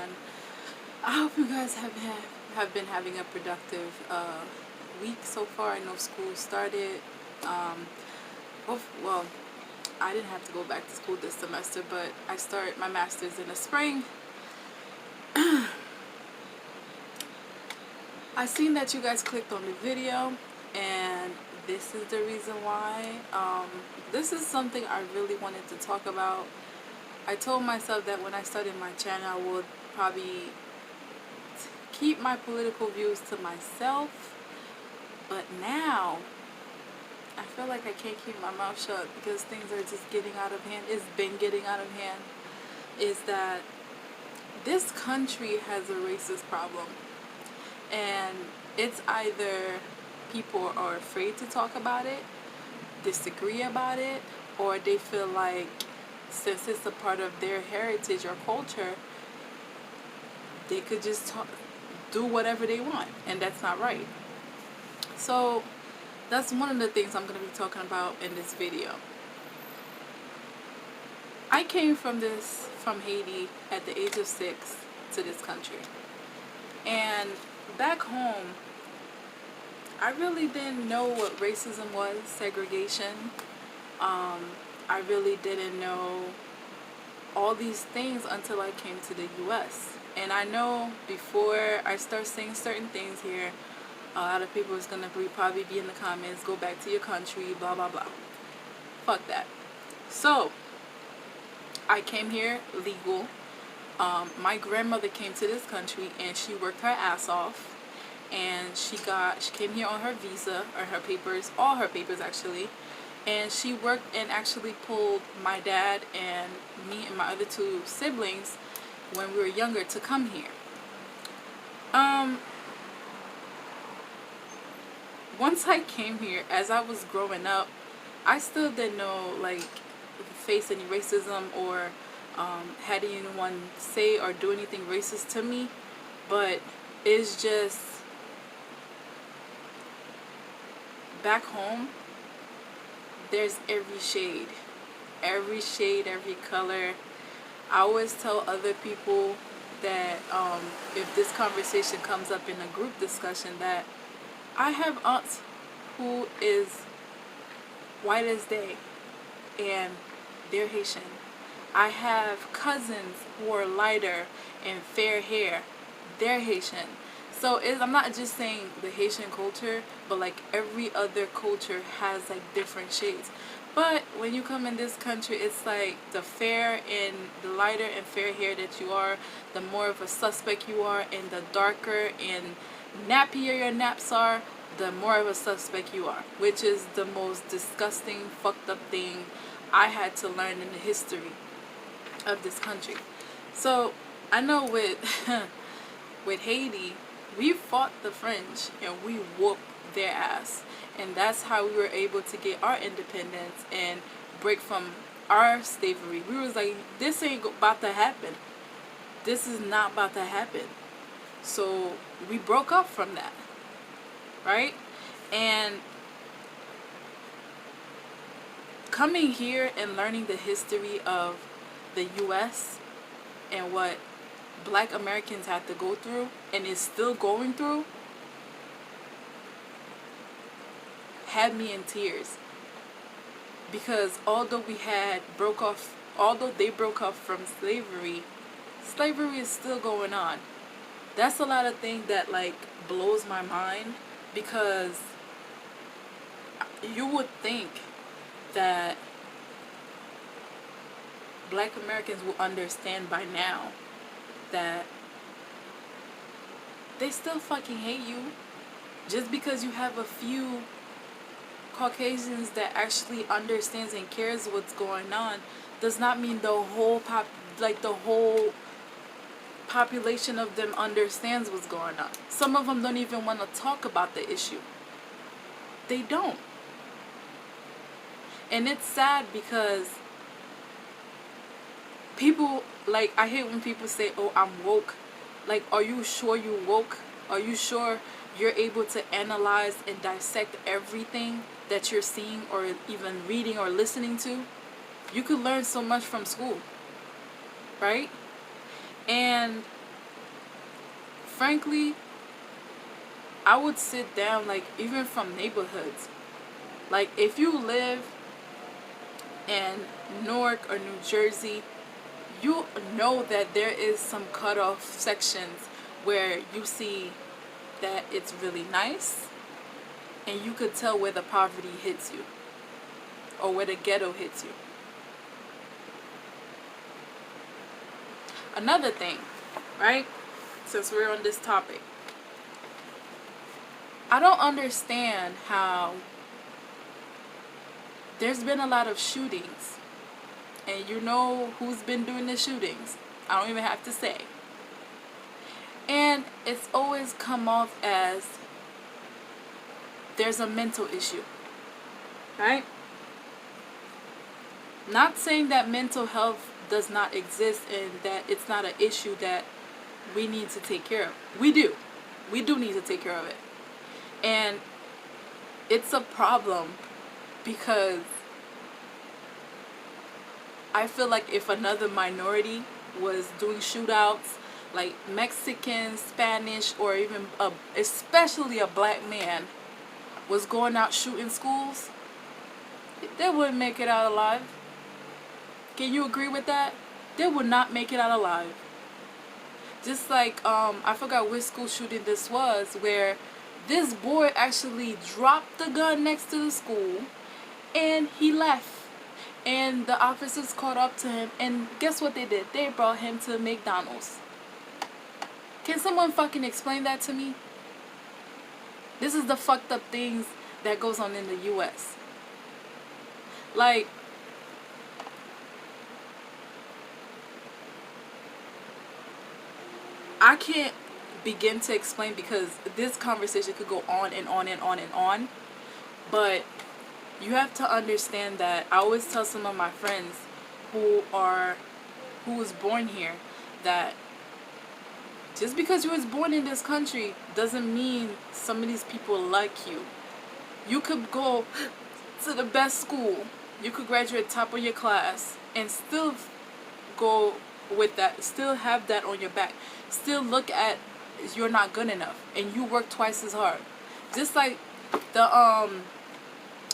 everyone. I hope you guys have been having a productive week so far. I know school started. Well, I didn't have to go back to school this semester, but I start my master's in the spring. I seen that you guys clicked on the video, and this is the reason why. This is something I really wanted to talk about. I told myself that when I started my channel, I would probably keep my political views to myself, but now I feel like I can't keep my mouth shut because things are just getting out of hand. It's been getting out of hand. Is that this country has a racist problem, and it's either people are afraid to talk about it, disagree about it, or they feel like since it's a part of their heritage or culture, they could just do whatever they want, and that's not right. So that's one of the things I'm going to be talking about in this video. I came from Haiti at the age of 6 to this country, and back home I really didn't know what racism was, segregation. I really didn't know all these things until I came to the US. And I know before I start saying certain things here, a lot of people is going to probably be in the comments, go back to your country, blah, blah, blah. Fuck that. So, I came here legal. My grandmother came to this country and she worked her ass off. And she came here on her visa, or her papers, all her papers actually. And she worked and actually pulled my dad and me and my other 2 siblings when we were younger to come here. Once I came here, as I was growing up, I still didn't know, like, face any racism or had anyone say or do anything racist to me. But it's just, back home, there's every shade, every color. I always tell other people that if this conversation comes up in a group discussion, that I have aunts who is white as day and they're Haitian. I have cousins who are lighter and fair hair, they're Haitian. So I'm not just saying the Haitian culture, but like every other culture has like different shades. But when you come in this country, it's like the lighter and fair hair that you are, the more of a suspect you are, and the darker and nappier your naps are, the more of a suspect you are, which is the most disgusting, fucked up thing I had to learn in the history of this country. So I know with with Haiti, we fought the French and we whooped their ass, and that's how we were able to get our independence and break from our slavery. We was like, this ain't about to happen. This is not about to happen. So we broke up from that, right? And coming here and learning the history of the US and what Black Americans had to go through and is still going through had me in tears. Because although they broke off from slavery is still going on. That's a lot of things that like blows my mind, because you would think that Black Americans will understand by now that they still fucking hate you. Just because you have a few Caucasians that actually understands and cares what's going on does not mean the whole population of them understands what's going on. Some of them don't even want to talk about the issue. They don't. And it's sad because people, like, I hate when people say, oh, I'm woke. Like, are you sure you woke? Are you sure you're able to analyze and dissect everything that you're seeing or even reading or listening to? You could learn so much from school, right? And frankly, I would sit down, like, even from neighborhoods. Like, if you live in Newark or New Jersey, you know that there is some cutoff sections where you see that it's really nice, and you could tell where the poverty hits you or where the ghetto hits you. Another thing, right? Since we're on this topic, I don't understand how there's been a lot of shootings, and you know who's been doing the shootings. I don't even have to say. And it's always come off as there's a mental issue, right? Not saying that mental health does not exist and that it's not an issue that we need to take care of. We do. We do need to take care of it. And it's a problem because I feel like if another minority was doing shootouts, like Mexican, Spanish, or even especially a black man was going out shooting schools, they wouldn't make it out alive. Can you agree with that? They would not make it out alive. Just like, I forgot which school shooting this was, where this boy actually dropped the gun next to the school and he left. And the officers caught up to him, and guess what they did? They brought him to McDonald's. Can someone fucking explain that to me? This is the fucked up things that goes on in the U.S. Like, I can't begin to explain because this conversation could go on and on and on and on. But you have to understand that I always tell some of my friends who was born here that just because you was born in this country doesn't mean some of these people like you. You could go to the best school, you could graduate top of your class, and still go with that, still have that on your back, still look at you're not good enough, and you work twice as hard. Just like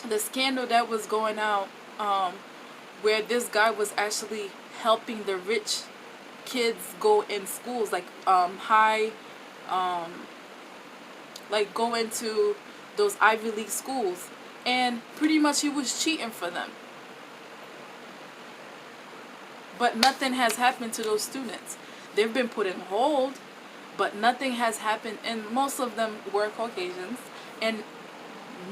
the scandal that was going out, where this guy was actually helping the rich kids go in schools, like like go into those Ivy League schools, and pretty much he was cheating for them. But nothing has happened to those students. They've been put in hold, but nothing has happened, and most of them were Caucasians, and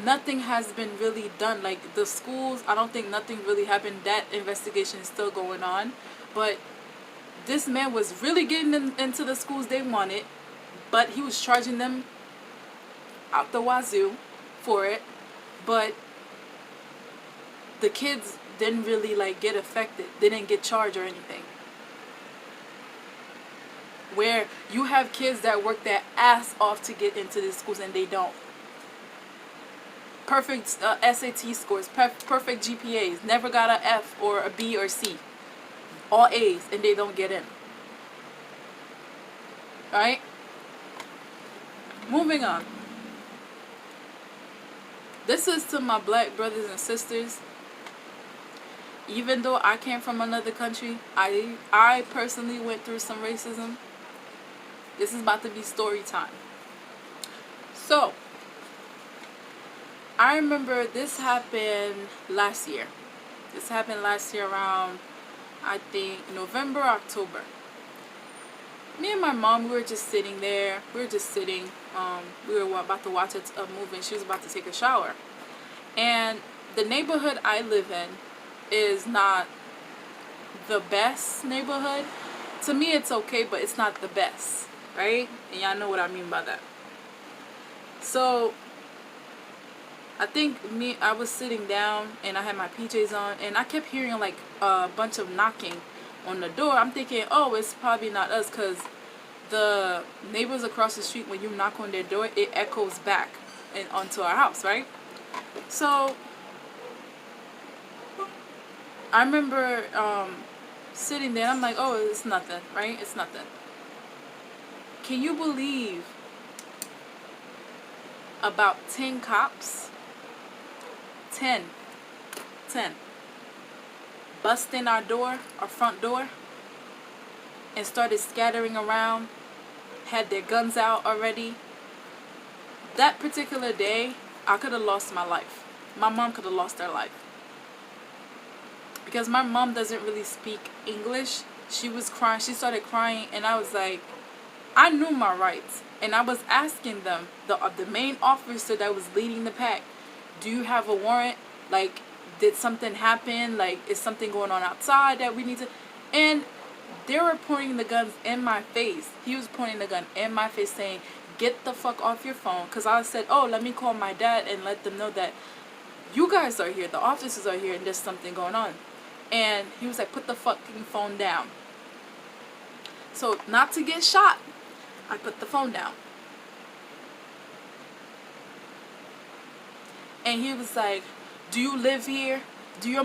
nothing has been really done. Like the schools, I don't think nothing really happened. That investigation is still going on, but this man was really getting into the schools they wanted, but he was charging them out the wazoo for it. But the kids didn't really like get affected. They didn't get charged or anything. Where you have kids that work their ass off to get into these schools and they don't. Perfect SAT scores, perfect GPAs, never got an F or a B or C. All A's, and they don't get in. Right? Moving on. This is to my black brothers and sisters. Even though I came from another country, I personally went through some racism. This is about to be story time. So, I remember this happened last year. This happened last year around, I think, November, October. Me and my mom, we were just sitting there. We were just sitting. We were about to watch a movie, and she was about to take a shower. And the neighborhood I live in is not the best neighborhood. To me, it's okay, but it's not the best, right? And y'all know what I mean by that. So, I think I was sitting down, and I had my PJs on, and I kept hearing like a bunch of knocking on the door. I'm thinking, oh, it's probably not us, because the neighbors across the street, when you knock on their door, it echoes back and onto our house, right? So I remember sitting there, I'm like, oh, it's nothing, right? It's nothing. Can you believe about 10 cops, 10 bust in our front door, and started scattering around, had their guns out already? That particular day, I could have lost my life. My mom could have lost her life. Because my mom doesn't really speak English. She was crying. She started crying, and I was like, I knew my rights. And I was asking them, the main officer that was leading the pack, do you have a warrant? Like, did something happen? Like, is something going on outside that we need to... And they were pointing the guns in my face. He was pointing the gun in my face saying, get the fuck off your phone. Because I said, oh, let me call my dad and let them know that you guys are here. The officers are here and there's something going on. And he was like, put the fucking phone down. So, not to get shot, I put the phone down. And he was like, do you live here? Do your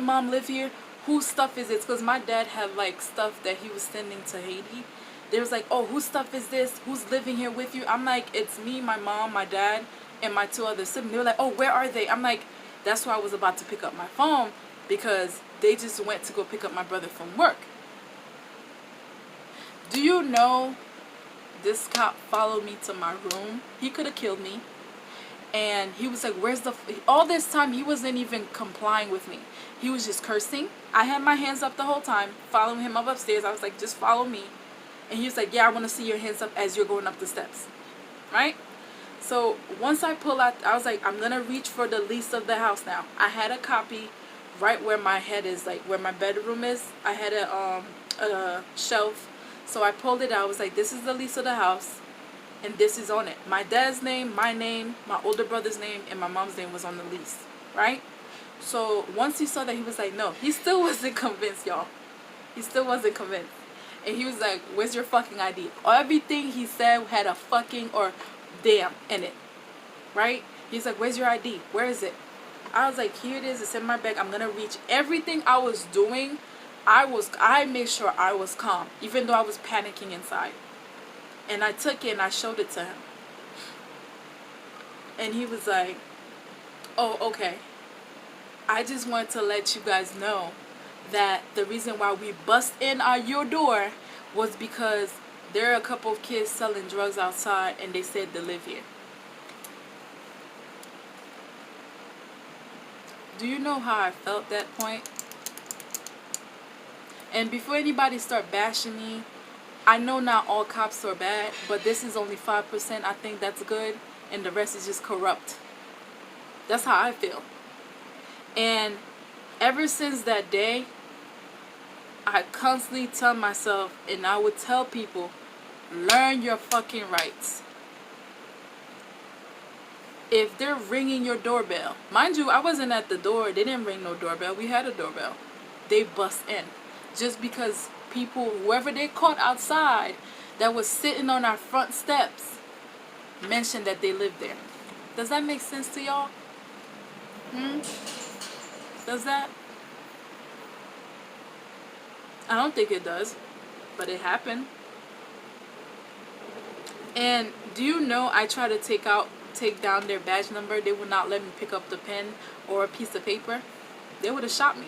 mom live here? Whose stuff is it? Because my dad had like stuff that he was sending to Haiti. They was like, oh, whose stuff is this? Who's living here with you? I'm like, it's me, my mom, my dad, and my 2 other siblings. They were like, oh, where are they? I'm like, that's why I was about to pick up my phone, because they just went to go pick up my brother from work. Do you know this cop followed me to my room? He could have killed me. And he was like, where's the... All this time, he wasn't even complying with me. He was just cursing. I had my hands up the whole time, following him up upstairs. I was like, just follow me. And he was like, yeah, I want to see your hands up as you're going up the steps. Right? So, once I pull out, I was like, I'm going to reach for the lease of the house now. I had a copy right where my head is, like where my bedroom is. I had a shelf. So, I pulled it out. I was like, this is the lease of the house. And this is on it. My dad's name, my name, my older brother's name, and my mom's name was on the lease. Right? So, once he saw that, he was like, no. He still wasn't convinced, y'all. He still wasn't convinced. And he was like, where's your fucking ID? Everything he said had a fucking or damn in it. Right? He's like, where's your ID? Where is it? I was like, here it is. It's in my bag. I'm going to reach. Everything I was doing, I made sure I was calm. Even though I was panicking inside. And I took it and I showed it to him. And he was like, oh, okay. I just wanted to let you guys know that the reason why we bust in your door was because there are a couple of kids selling drugs outside and they said they live here. Do you know how I felt that point? And before anybody start bashing me, I know not all cops are bad, but this is only 5%. I think that's good, and the rest is just corrupt. That's how I feel. And ever since that day, I constantly tell myself, and I would tell people, learn your fucking rights. If they're ringing your doorbell, mind you, I wasn't at the door. They didn't ring no doorbell. We had a doorbell. They bust in. Just because people, whoever they caught outside that was sitting on our front steps, mentioned that they lived there. Does that make sense to y'all? Does that? I don't think it does, but it happened. And do you know I try to take down their badge number? They would not let me pick up the pen or a piece of paper. They would have shot me.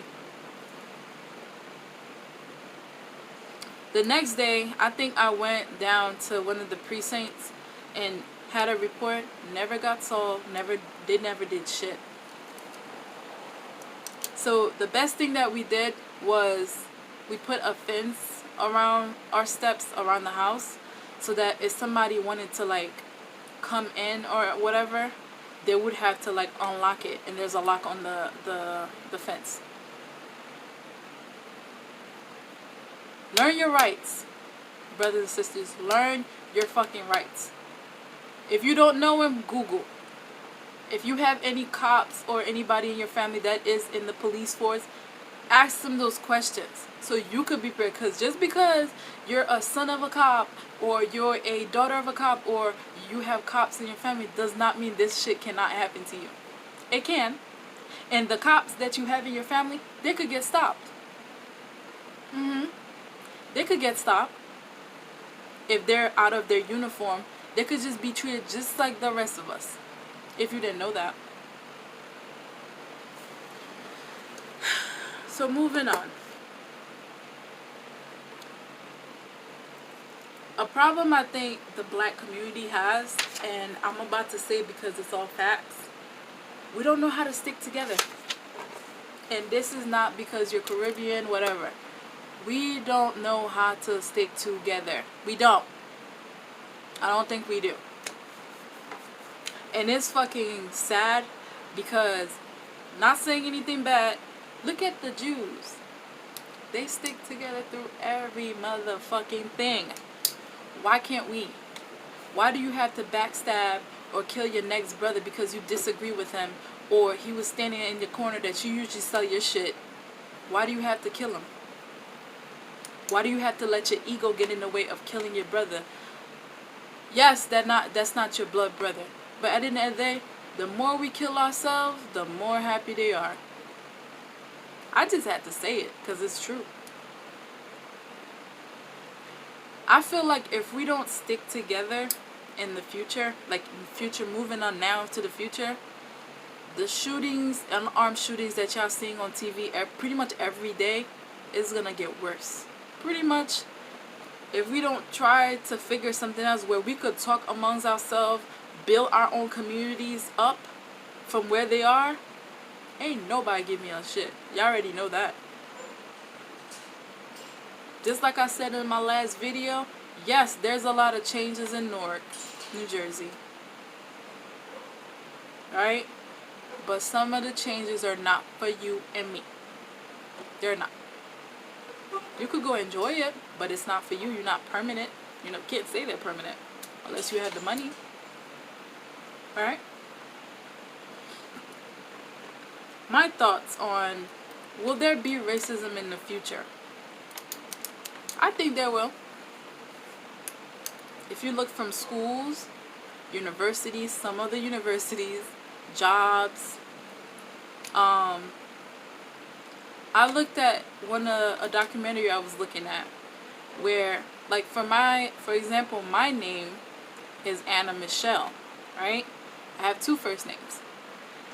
The next day, I think I went down to one of the precincts and had a report. Never got solved. They never did shit. So the best thing that we did was we put a fence around our steps around the house, so that if somebody wanted to like come in or whatever, they would have to like unlock it, and there's a lock on the fence. Learn your rights, brothers and sisters. Learn your fucking rights. If you don't know him, Google. If you have any cops or anybody in your family that is in the police force, ask them those questions so you could be prepared. Because just because you're a son of a cop or you're a daughter of a cop or you have cops in your family does not mean this shit cannot happen to you. It can. And the cops that you have in your family, they could get stopped. They could get stopped. if they're out of their uniform, they could just be treated just like the rest of us. If you didn't know that. So moving on. A problem I think the black community has, and I'm about to say because it's all facts, we don't know how to stick together. And this is not because you're Caribbean, whatever. We don't know how to stick together. We don't. I don't think we do. And it's fucking sad because, not saying anything bad, look at the Jews. They stick together through every motherfucking thing. Why can't we? Why do you have to backstab or kill your next brother because you disagree with him, or he was standing in the corner that you usually sell your shit? Why do you have to kill him? Why do you have to let your ego get in the way of killing your brother? Yes, that's not your blood brother. But at the end of the day, the more we kill ourselves, the more happy they are. I just had to say it because it's true. I feel like if we don't stick together in the future, like in the future, moving on now to the future, the shootings, unarmed shootings that y'all seeing on TV pretty much every day is going to get worse. Pretty much, if we don't try to figure something else where we could talk amongst ourselves, build our own communities up from where they are, ain't nobody give me a shit. Y'all already know that. Just like I said in my last video, yes, there's a lot of changes in Newark, New Jersey. Right? But some of the changes are not for you and me. They're not. You could go enjoy it, but it's not for you. You're not permanent. You know, can't say they're permanent unless you have the money. Alright? My thoughts on, will there be racism in the future? I think there will. If you look from schools, universities, some of the universities, jobs. I looked at a documentary I was looking at where, like, for example, my name is Anna Michelle, right? I have 2 first names.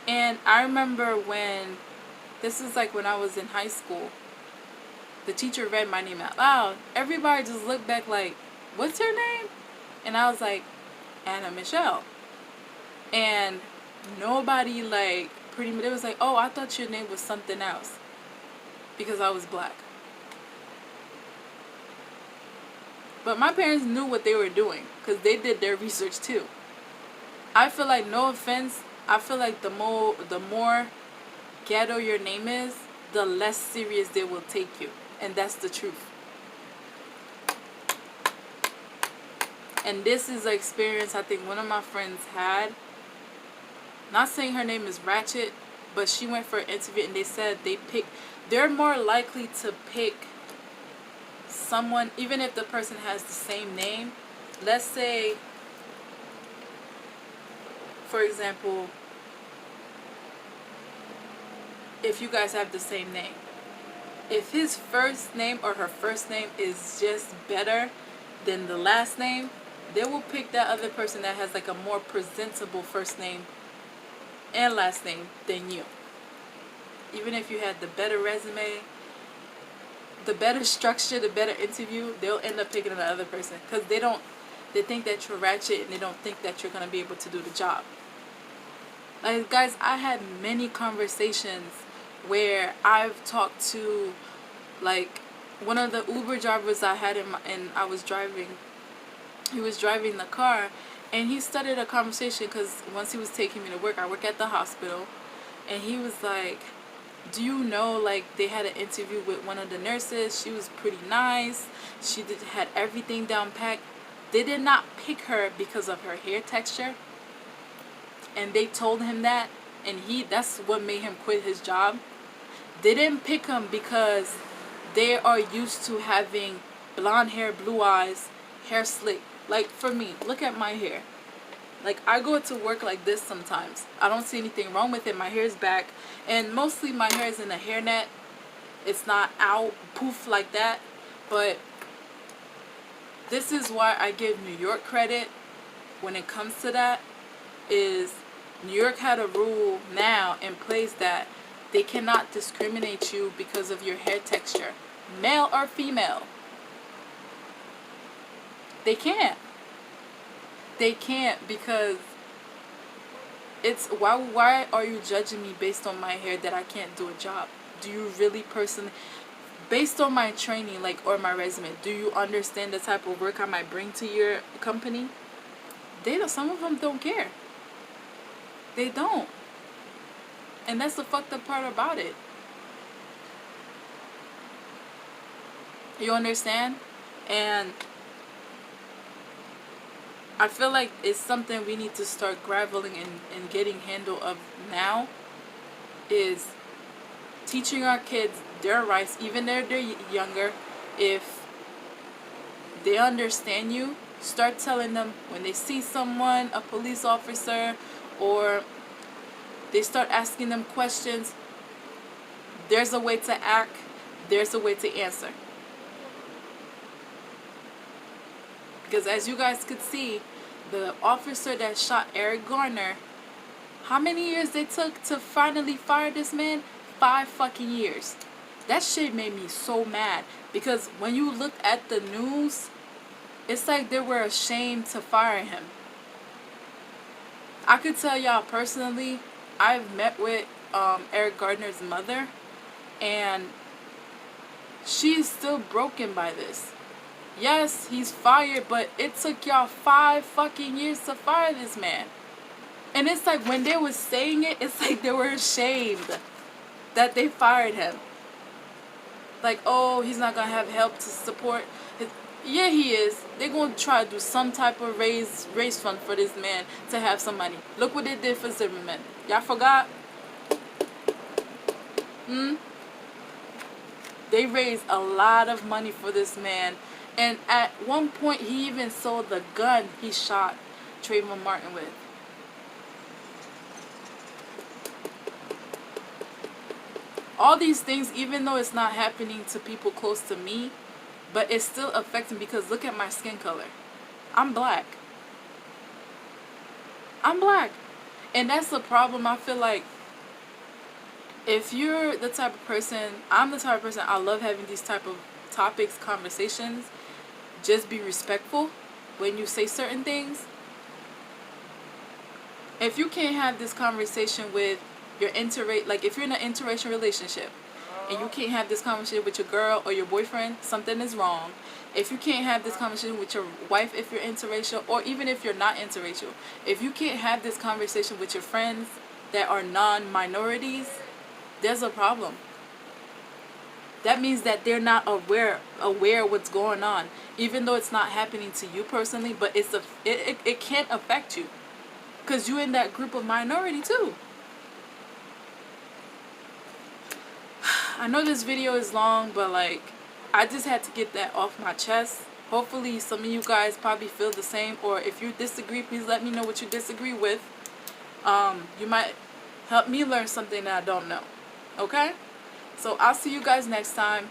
And I remember this is like when I was in high school, the teacher read my name out loud. Everybody just looked back like, what's your name? And I was like, Anna Michelle. And nobody, like, pretty much, it was like, oh, I thought your name was something else because I was black. But my parents knew what they were doing because they did their research too. I feel like, no offense, I feel like the more ghetto your name is, the less serious they will take you. And that's the truth. And this is an experience I think one of my friends had. Not saying her name is Ratchet, but she went for an interview and they said they're more likely to pick someone, even if the person has the same name. Let's say, for example, if you guys have the same name. If his first name or her first name is just better than the last name, they will pick that other person that has like a more presentable first name and last name than you. Even if you had the better resume, the better structure, the better interview, they'll end up picking the other person because they think that you're ratchet and they don't think that you're going to be able to do the job. Like, guys, I had many conversations where I've talked to, like, one of the Uber drivers I had and I was driving. He was driving the car, and he started a conversation because once he was taking me to work, I work at the hospital, and he was like, do you know, like, they had an interview with one of the nurses. She was pretty nice. She had everything down packed. They did not pick her because of her hair texture, and they told him that, and that's what made him quit his job. They didn't pick him because they are used to having blonde hair, blue eyes, hair slick. Like, for me, look at my hair. Like, I go to work like this sometimes. I don't see anything wrong with it. My hair is back, and mostly my hair is in a hairnet. It's not out, poof like that. But This is why I give New York credit when it comes to that. Is New York had a rule now in place that they cannot discriminate you because of your hair texture, male or female. They can't. They can't, because it's why are you judging me based on my hair that I can't do a job? Do you really personally, based on my training, like, or my resume, do you understand the type of work I might bring to your company? They don't, some of them don't care. They don't. And that's the fucked up part about it. You understand? And I feel like it's something we need to start grappling and getting handle of now, is teaching our kids their rights, even if they're younger. If they understand you, start telling them when they see someone, a police officer, or they start asking them questions, there's a way to act, there's a way to answer. Because as you guys could see, the officer that shot Eric Garner, how many years they took to finally fire this man? 5 fucking years. That shit made me so mad. Because when you look at the news, it's like they were ashamed to fire him. I could tell y'all personally, I've met with Eric Gardner's mother, and she's still broken by this. Yes, he's fired, but it took y'all 5 fucking years to fire this man. And it's like when they were saying it, it's like they were ashamed that they fired him. Like, oh, he's not going to have help to support his... Yeah, he is. They're going to try to do some type of raise fund for this man to have some money. Look what they did for Zimmerman. Y'all forgot? They raised a lot of money for this man. And at one point, he even sold the gun he shot Trayvon Martin with. All these things, even though it's not happening to people close to me, but it's still affecting, because look at my skin color. I'm black. I'm black. And that's the problem. I feel like if you're the type of person, I'm the type of person, I love having these type of topics, conversations. Just be respectful when you say certain things. If you can't have this conversation with your like if you're in an interracial relationship and you can't have this conversation with your girl or your boyfriend, something is wrong. If you can't have this conversation with your wife if you're interracial, or even if you're not interracial, if you can't have this conversation with your friends that are non-minorities, there's a problem. That means that they're not aware what's going on, even though it's not happening to you personally, but it can't affect you, because you're in that group of minority too. I know this video is long, but like, I just had to get that off my chest. Hopefully some of you guys probably feel the same, or if you disagree, please let me know what you disagree with. You might help me learn something that I don't know. Okay? So I'll see you guys next time.